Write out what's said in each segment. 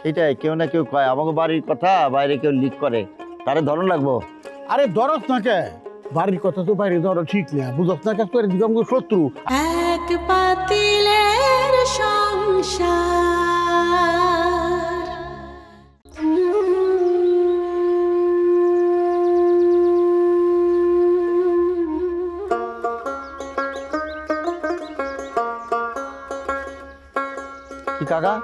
এটাই কেউ না কেউ কয় আমাকে বাড়ির কথা বাইরে কেউ লিক করে, তারে ধরন লাগবো। আরে ধরস না কে, বাড়ির কথা তো বাইরে ধরো ঠিক না, বুঝস না কাজ করে দিকে শত্রু। এক পাতিলের সংসার। কি কাকা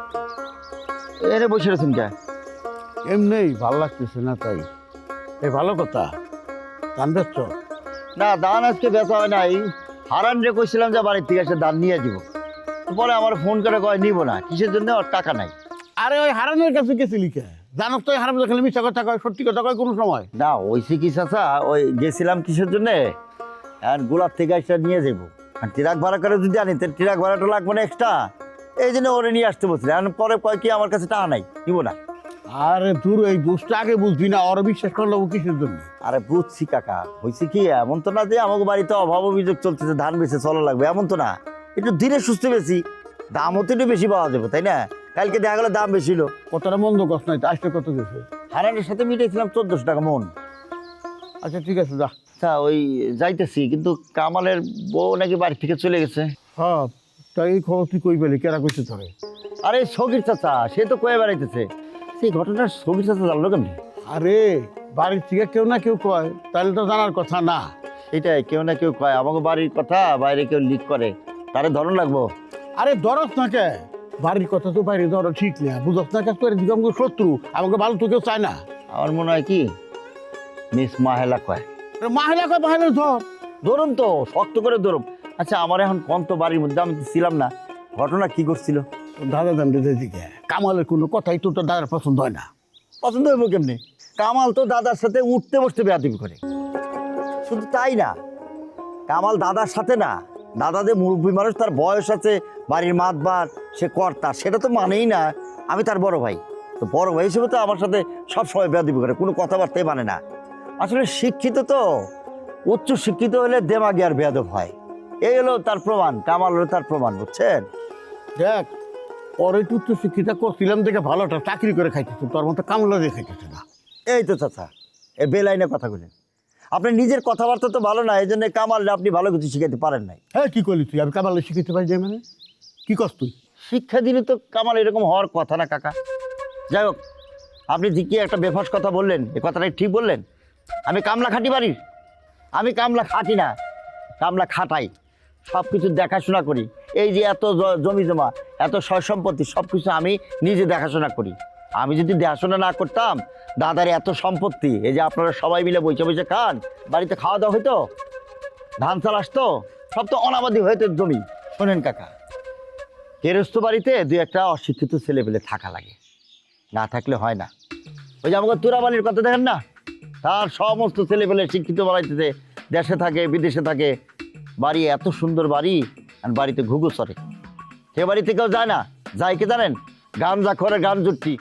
এনে বসে রয়েছেন কে? এমনি ভালো লাগতেছে না তাই। এই ভালো কথা, ধান বেচছ? না ধান আজকে বেচা হয় নাই। হারান রে কইছিলাম যে বাড়ির থেকে এসে ধান নিয়ে যাব, পরে আমার ফোন করে কয় নিব না, কিসের জন্য? ওর টাকা নাই। আরে ওই হারানের কাছে গেছিলি কে? জানোস তো হারাম দেখলে মিথ্যা কথা কয়, সত্যি কথা কয় কোনো সময়? না ওইসি কি চাচা, ওই গেছিলাম কিসের জন্যে, গোলাপ থেকে এসে নিয়ে যাবো। আর ট্রাক ভাড়া করে যদি আনি তাহলে ট্রাক ভাড়াটা লাগবে না এক্সট্রা, এই জন্য ওরে নিয়ে আসতে বলছিল। পরে কয় কি আমার কাছে টাকা নাই, নিব না। আরে দূর, এই বুঝটা আগে বুঝবি না, ওরা বিশ্বাস করলো কিসের জন্য? আরে বুঝছি কাকা, হয়েছে কি এমন তো না যে আমাকে বাড়িতে অভাব অভিযোগ চলতেছে ধান বেশি চলা লাগবে, এমন তো না। একটু ধীরে সুস্থ বেশি, দামও তো একটু বেশি পাওয়া যাবে, তাই না? কালকে দেখা গেলো দাম বেশি হলো। কতটা মন্দ কষ্ট নাই, আসতে কত গেছে? হারানের সাথে মিটাইছিলাম 1400 টাকা মন। আচ্ছা ঠিক আছে যা। আচ্ছা ওই যাইতেছি, কিন্তু কামালের বউ নাকি বাড়ি থেকে চলে গেছে। হ্যাঁ, তাই এই খবর তুই কই পেলি? কেরা কইছে তোরে? আরে সগির চাচা সে তো কয়ে বেড়াইতেছে, সেই ঘটনার সগির চাচা জানলো কেমনি? আরে বাড়ির থেকে কেউ না কেউ কয়, তাহলে তো জানার কথা না? এটাই কেউ না কেউ কয় আমাকে বাড়ির কথা বাইরে কেউ লিক করে, তারে ধরন লাগবো। আরে ধরস না কে, বাড়ির কথা তো বাইরে ধরো ঠিক না, বুঝস না কাজ করে দিকে আমাকে শত্রু, আমাকে ভালো তো কেউ চায় না। আমার মনে হয় কি মিস মাহেলা কয়। মাহিলা কয়, মাহিলা ধর। ধরুন তো শক্ত করে ধরুন। আচ্ছা আমার এখন কন্ত বাড়ির মধ্যে আমি তো ছিলাম না, ঘটনা কি করছিল? দাদা দান দিকে কামালের কোনো কথাই তো তোর দাদার পছন্দ হয় না। পছন্দ হইব কেমনি? কামাল তো দাদার সাথে উঠতে বসতে বেয়াদবি করে। শুধু তাই না, কামাল দাদার সাথে না, দাদা যে মুরব্বী মানুষ, তার বয়স আছে, বাড়ির মাতবার, সে কর্তা, সেটা তো মানেই না। আমি তার বড় ভাই, তো বড় ভাই হিসেবে তো আমার সাথে সবসময় বেয়াদবি করে, কোনো কথাবার্তাই মানে না। আসলে শিক্ষিত তো, উচ্চ শিক্ষিত হলে দেমাগি আর বেয়াদব হয়। এই হলো তার প্রমাণ, কামাল হলো তার প্রমাণ, বুঝছেন? দেখ, পরে তুই তো শিক্ষিতা করছিলাম দেখে ভালোটা চাকরি করে খাইতেছে, তোর মতো কামলা দিয়ে খাইতেছে না। এই তো চাচা এ বেলাইনে কথা বলেন, আপনি নিজের কথাবার্তা তো ভালো না, এই জন্য কামাল আপনি ভালো কিছু শিখাইতে পারেন নাই। হ্যাঁ কি করলি তুই? আমি কামালে শিখাইতে পারি যাই মানে? কি করছ তুই? শিক্ষা দিলে তো কামাল এরকম হওয়ার কথা না কাকা। যাই হোক, আপনি যে কি একটা বেফাস কথা বললেন, এ কথাটাই ঠিক বললেন। আমি কামলা খাটি বাড়ির? আমি কামলা খাটি না, কামলা খাটাই, সব কিছু দেখাশোনা করি। এই যে এত জমি জমা, এত সয় সম্পত্তি, সব কিছু আমি নিজে দেখাশোনা করি। আমি যদি দেখাশোনা না করতাম, দাদার এত সম্পত্তি, এই যে আপনারা সবাই মিলে বসে বসে খান, বাড়িতে খাওয়া দাওয়া হইতো, ধান চাল আসতো, সব তো অনাবাদি হইতো জমি। শোনেন কাকা, গেরস্থ বাড়িতে দুই একটা অশিক্ষিত ছেলে পেলে থাকা লাগে, না থাকলে হয় না। ওই যে আমাকে তুরাবালির কথা দেখেন না, তার সমস্ত ছেলে পেলে শিক্ষিত বাড়িতে, দেশে থাকে বিদেশে থাকে, বাড়ি এত সুন্দর বাড়ি, আর বাড়িতে ঘুঘু চড়ে। সে বাড়ি থেকেও যায় না, যায় কি জানেন? গাঞ্জা করে, গান জুটটি,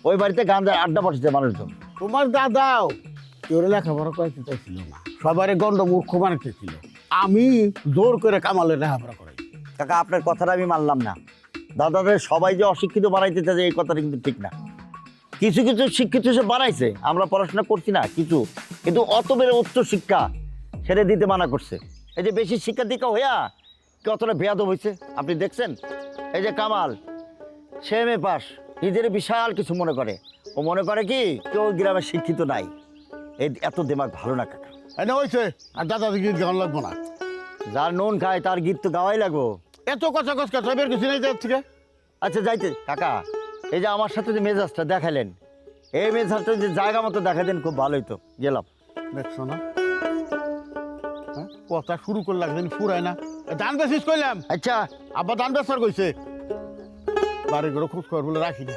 ওই বাড়িতে গাঞ্জার আড্ডা বসেছে মানুষজন। তোমার দাদাও তোর লেখাপড়া করতে চাইছিল না, সবারই গন্ড মূর্খ বানাইতেছিল। আমি জোর করে কামালের লেখাপড়া করাই। কাকা আপনার কথাটা আমি মানলাম না, দাদাদের সবাই যে অশিক্ষিত বানাইতে চায় এই কথাটা কিন্তু ঠিক না। কিছু কিছু শিক্ষিত সে বানাইছে, আমরা পড়াশোনা করছি না কিছু, কিন্তু অত বেড়ে উচ্চ শিক্ষা সেটা দিতে মানা করছে। এই যে বেশি শিক্ষা দীক্ষা হইয়া কতটা বেয়াদব হয়েছে আপনি দেখছেন। এই যে কামাল, সে এম এ পাস, নিজের বিশাল কিছু মনে করে, ও মনে করে কি কেউ গ্রামে শিক্ষিত নাই। এই এত দিমাগ ভালো না কাকা। এনে হয়েছে, আর দাদা গীত গান লাগবো না। যার নুন খায় তার গীত তো গাওয়াই লাগবো। এত কথা কস কথা বের কিছু নেই যার থেকে। আচ্ছা যাইতে কাকা, এই যে আমার সাথে যে মেজাজটা দেখালেন, এই মেজাজটা যে জায়গা মতো দেখাতেন খুব ভালোই তো, গেলাম। দেখছো না, হ্যাঁ, কথা শুরু করলাম যেন ফুরায় না। ধান বেশিস কইলাম। আচ্ছা আব্বা ধান বেচার কইছে, বাড়ি ঘরে খোঁজ খবর বলে রাখি না।